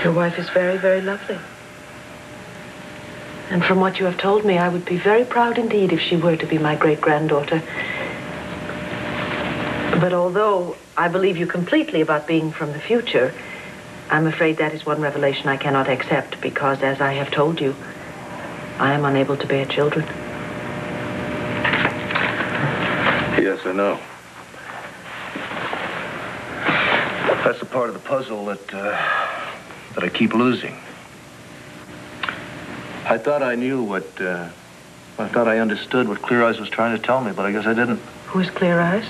Your wife is very, very lovely. And from what you have told me, I would be very proud indeed if she were to be my great-granddaughter. But although I believe you completely about being from the future, I'm afraid that is one revelation I cannot accept because, as I have told you, I am unable to bear children. Yes, I know. That's the part of the puzzle that I keep losing. I thought I knew what, I thought I understood what Clear Eyes was trying to tell me, but I guess I didn't. Who is Clear Eyes?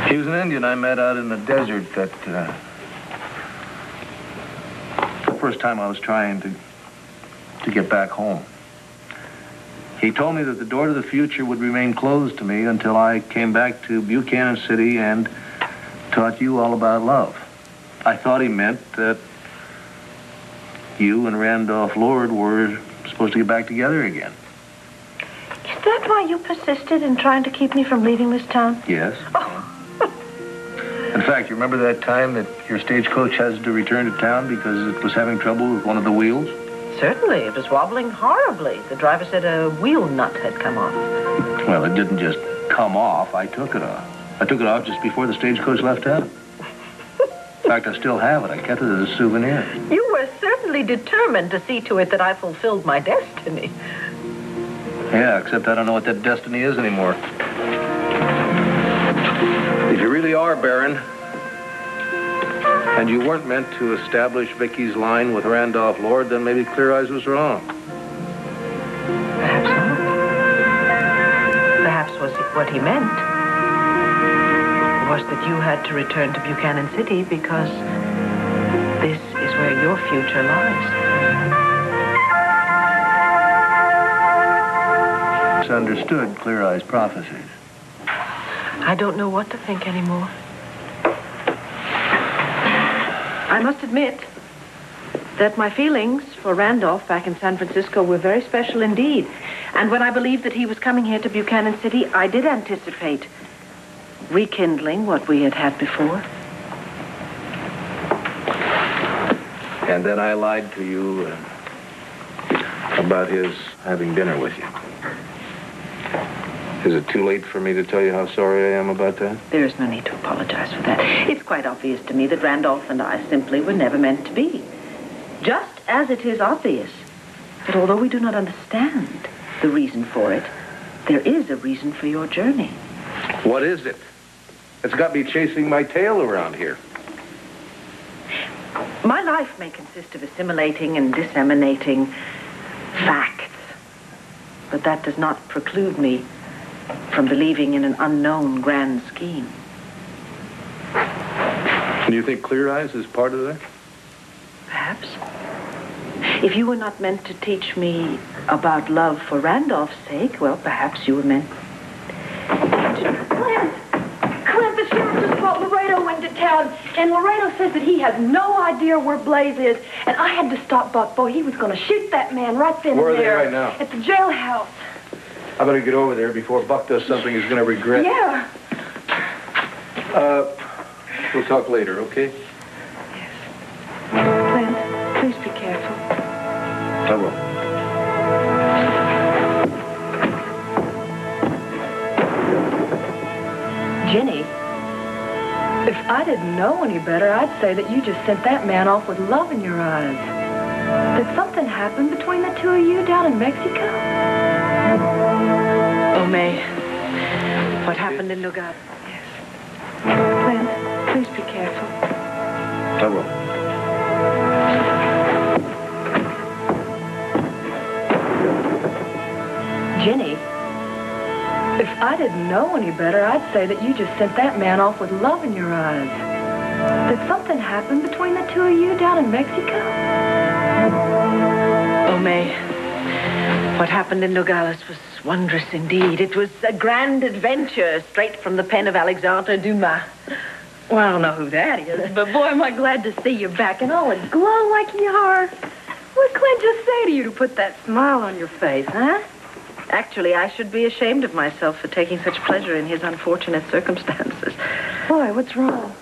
He was an Indian I met out in the desert that, the first time I was trying to get back home. He told me that the door to the future would remain closed to me until I came back to Buchanan City and taught you all about love. I thought he meant that you and Randolph Lord were supposed to get back together again. Is that why you persisted in trying to keep me from leaving this town? Yes. Oh. In fact, you remember that time that your stagecoach had to return to town because it was having trouble with one of the wheels? Certainly. It was wobbling horribly. The driver said a wheel nut had come off. Well, it didn't just come off. I took it off. I took it off just before the stagecoach left town. In fact, I still have it. I kept it as a souvenir. You were certainly determined to see to it that I fulfilled my destiny. Yeah, except I don't know what that destiny is anymore. If you really are Baron, and you weren't meant to establish Vicky's line with Randolph Lord, then maybe Clear Eyes was wrong. Perhaps not. Perhaps what he meant was that you had to return to Buchanan City because this is where your future lies. Misunderstood Clear Eyes' prophecies. I don't know what to think anymore. I must admit that my feelings for Randolph back in San Francisco were very special indeed. And when I believed that he was coming here to Buchanan City, I did anticipate rekindling what we had had before. And then I lied to you about his having dinner with you. Is it too late for me to tell you how sorry I am about that? There is no need to apologize for that. It's quite obvious to me that Randolph and I simply were never meant to be. Just as it is obvious that although we do not understand the reason for it, there is a reason for your journey. What is it? It's got me chasing my tail around here. My life may consist of assimilating and disseminating facts, but that does not preclude me from believing in an unknown grand scheme. Do you think Clear Eyes is part of that? Perhaps. If you were not meant to teach me about love for Randolph's sake, well, perhaps you were meant to... Clint, the sheriff just brought Laredo into town, and Laredo says that he has no idea where Blaze is, and I had to stop Buck, boy. He was going to shoot that man right then Where and there. are they right now? At the jailhouse. I better get over there before Buck does something he's going to regret. Yeah. We'll talk later, okay? Yes. Clint, please be careful. I will. Jenny, if I didn't know any better, I'd say that you just sent that man off with love in your eyes. Did something happen between the two of you down in Mexico? Oh, May, what happened in Nogales? Yes. Clint, please be careful. I will. Jenny, if I didn't know any better, I'd say that you just sent that man off with love in your eyes. Did something happen between the two of you down in Mexico? Oh, May, what happened in Nogales was wondrous indeed. It was a grand adventure straight from the pen of Alexandre Dumas. Well, I don't know who that is, But boy, am I glad to see you back and all aglow like you are. What did Clint just say to you to put that smile on your face, huh? actually, I should be ashamed of myself for taking such pleasure in his unfortunate circumstances. Boy, what's wrong?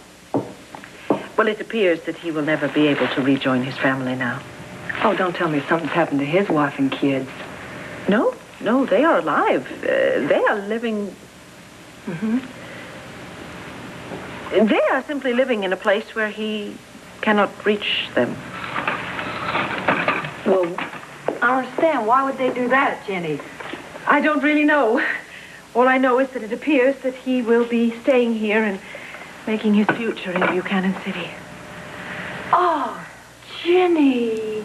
Well, it appears that he will never be able to rejoin his family now. Oh, don't tell me something's happened to his wife and kids. No, they are alive. They are living... Mm-hmm. They are simply living in a place where he cannot reach them. Well, I don't understand. Why would they do that, Jenny? I don't really know. All I know is that it appears that he will be staying here and making his future in Buchanan City. Oh, Jenny.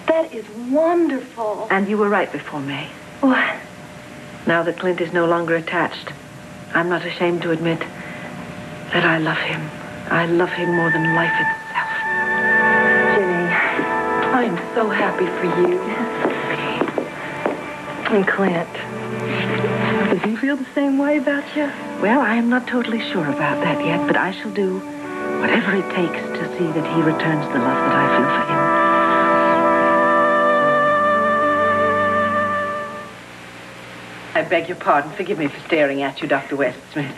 That is wonderful. And you were right before May. What? Now that Clint is no longer attached, I'm not ashamed to admit that I love him. I love him more than life itself. Jenny, I am so happy for you. And Clint. Does he feel the same way about you? Well, I am not totally sure about that yet, but I shall do whatever it takes to see that he returns the love that I feel for him. I beg your pardon. Forgive me for staring at you, Dr. Westsmith.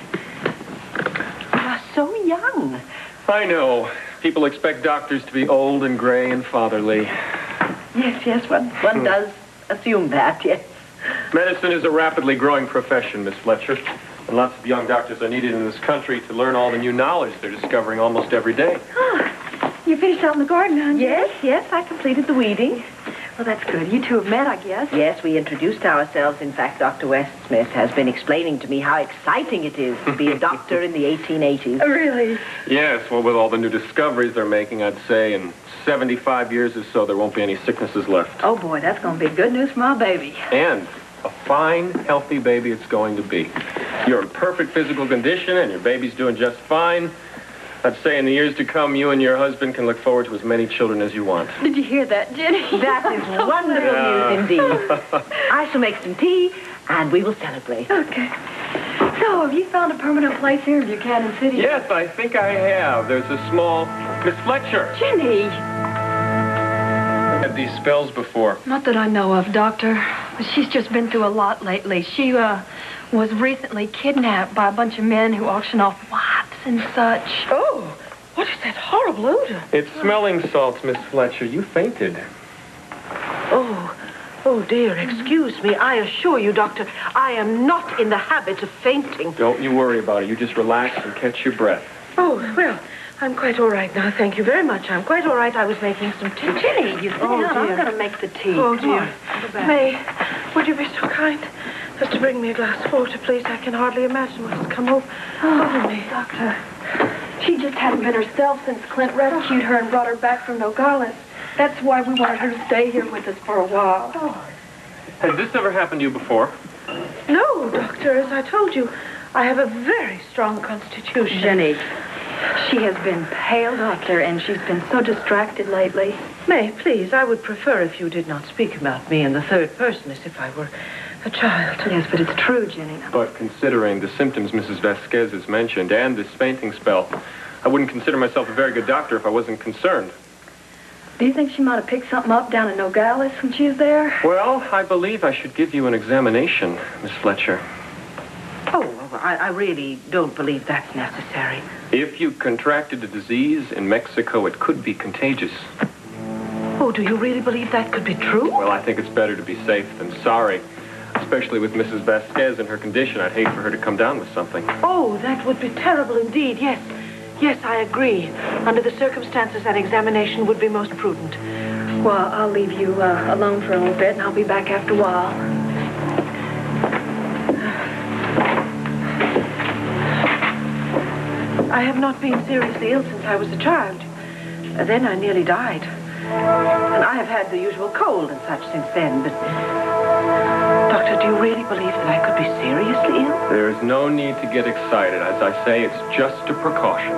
You are so young. I know. People expect doctors to be old and gray and fatherly. Yes, one does assume that, yes. Medicine is a rapidly growing profession, Miss Fletcher. And lots of young doctors are needed in this country to learn all the new knowledge they're discovering almost every day. Oh, you finished out in the garden, huh? Yes, I completed the weeding. Well, that's good. You two have met, I guess. Yes, we introduced ourselves. In fact, Dr. Westsmith has been explaining to me how exciting it is to be a doctor in the 1880s. Really? Yes, well, with all the new discoveries they're making, I'd say in 75 years or so, there won't be any sicknesses left. Oh, boy, that's going to be good news for my baby. And a fine, healthy baby it's going to be. You're in perfect physical condition, and your baby's doing just fine. I'd say in the years to come, you and your husband can look forward to as many children as you want. Did you hear that, Jenny? That is wonderful news indeed. I shall make some tea, and we will celebrate. Okay. So, have you found a permanent place here in Buchanan City? Yes, I think I have. There's a small... Miss Fletcher! Jenny! Had these spells before. Not that I know of, Doctor. She's just been through a lot lately. She, was recently kidnapped by a bunch of men who auction off wipes and such. Oh, what is that horrible odor? It's smelling salts, Miss Fletcher. You fainted. Oh, dear, excuse me. I assure you, Doctor, I am not in the habit of fainting. Don't you worry about it. You just relax and catch your breath. Oh, well, I'm quite all right now. Thank you very much. I'm quite all right. I was making some tea. Jenny, you sit down. I'm dear. going to make the tea. Oh, Come dear. on, go back. May, would you be so kind as to bring me a glass of water, please? I can hardly imagine what has come over me. Doctor, she just hadn't been herself since Clint rescued her and brought her back from Nogales. That's why we wanted her to stay here with us for a while. Oh. Has this ever happened to you before? No, Doctor, as I told you, I have a very strong constitution. Jenny, she has been pale, Doctor, and she's been so distracted lately. May, please, I would prefer if you did not speak about me in the third person as if I were a child. Yes, but it's true, Jenny. But considering the symptoms Mrs. Vasquez has mentioned and this fainting spell, I wouldn't consider myself a very good doctor if I wasn't concerned. Do you think she might have picked something up down in Nogales when she was there? Well, I believe I should give you an examination, Miss Fletcher. Oh, I really don't believe that's necessary. If you contracted a disease in Mexico, it could be contagious. Oh, do you really believe that could be true? Well, I think it's better to be safe than sorry. Especially with Mrs. Vasquez and her condition, I'd hate for her to come down with something. Oh, that would be terrible indeed, yes. Yes, I agree. Under the circumstances, that examination would be most prudent. Well, I'll leave you alone for a little bit, and I'll be back after a while. I have not been seriously ill since I was a child. Then I nearly died. And I have had the usual cold and such since then, but... Doctor, do you really believe that I could be seriously ill? There's no need to get excited. As I say, it's just a precaution.